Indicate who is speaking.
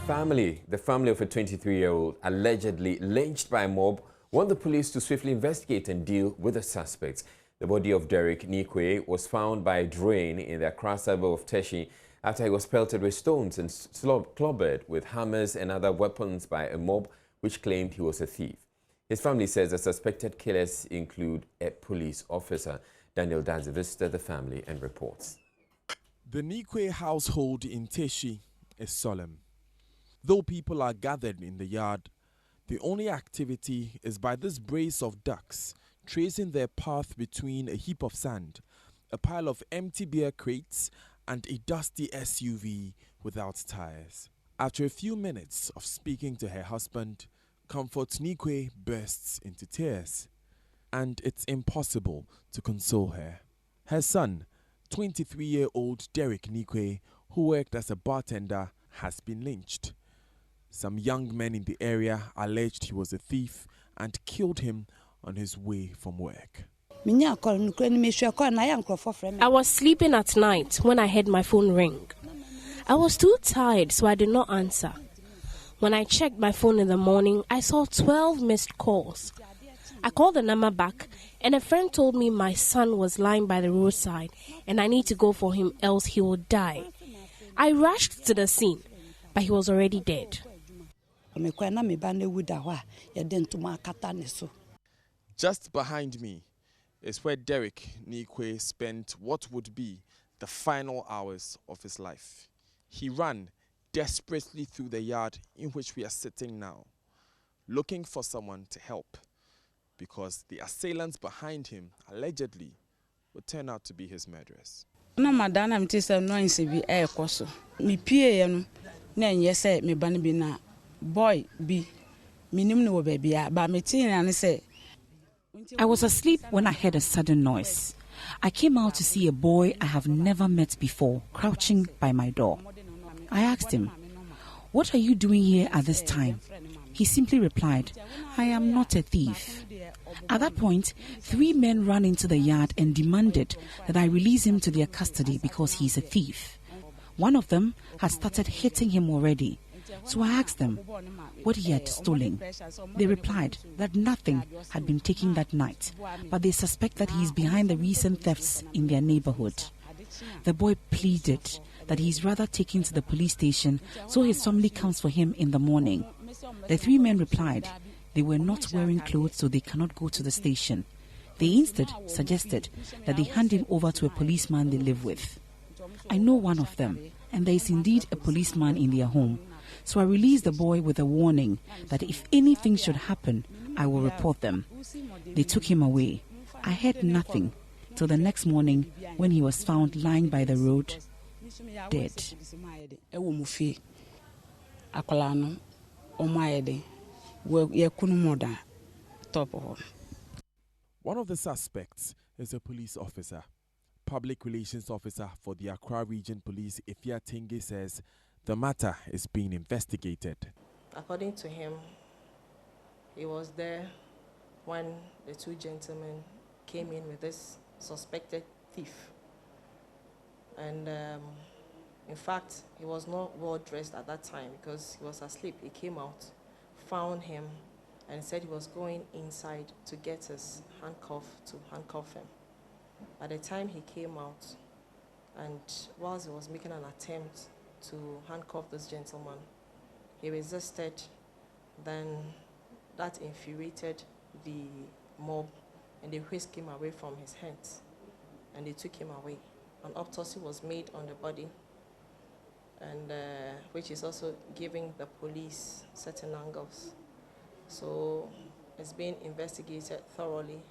Speaker 1: The family of a 23-year-old allegedly lynched by a mob want the police to swiftly investigate and deal with the suspects. The body of Derek Nikwe was found by a drain in the Accra suburb of Teshi after he was pelted with stones and clobbered with hammers and other weapons by a mob which claimed he was a thief. His family says the suspected killers include a police officer. Daniel Danzi visited the family and reports.
Speaker 2: The Nikwe household in Teshi is solemn. Though people are gathered in the yard, the only activity is by this brace of ducks tracing their path between a heap of sand, a pile of empty beer crates, and a dusty SUV without tires. After a few minutes of speaking to her husband, Comfort Nikwe bursts into tears, and it's impossible to console her. Her son, 23-year-old Derek Nikwe, who worked as a bartender, has been lynched. Some young men in the area alleged he was a thief and killed him on his way from work.
Speaker 3: I was sleeping at night when I heard my phone ring. I was too tired, so I did not answer. When I checked my phone in the morning, I saw 12 missed calls. I called the number back, and a friend told me my son was lying by the roadside and I need to go for him, else he will die. I rushed to the scene, but he was already dead.
Speaker 2: Just behind me is where Derek Nikwe spent what would be the final hours of his life. He ran desperately through the yard in which we are sitting now, looking for someone to help, because the assailants behind him allegedly would turn out to be his murderers.
Speaker 4: I was asleep when I heard a sudden noise. I came out to see a boy I have never met before crouching by my door. I asked him, "What are you doing here at this time?" He simply replied, "I am not a thief." At that point, 3 men ran into the yard and demanded that I release him to their custody because he is a thief. One of them had started hitting him already, so I asked them what he had stolen. They replied that nothing had been taken that night, but they suspect that he is behind the recent thefts in their neighborhood. The boy pleaded that he is rather taken to the police station so his family comes for him in the morning. The 3 men replied they were not wearing clothes, so they cannot go to the station. They instead suggested that they hand him over to a policeman they live with. I know one of them, and there is indeed a policeman in their home. So I released the boy with a warning that if anything should happen, I will report them. They took him away. I heard nothing till the next morning when he was found lying by the road, dead.
Speaker 2: One of the suspects is a police officer. Public relations officer for the Accra Region Police, Ifya Tinge, says the matter is being investigated.
Speaker 5: According to him, he was there when the 2 gentlemen came in with this suspected thief. And in fact, he was not well dressed at that time because he was asleep. He came out, found him, and said he was going inside to get his handcuff to handcuff him. By the time he came out, and whilst he was making an attempt to handcuff this gentleman, he resisted. Then that infuriated the mob, and they whisked him away from his hands, and they took him away. An autopsy was made on the body, and which is also giving the police certain angles. So it's being investigated thoroughly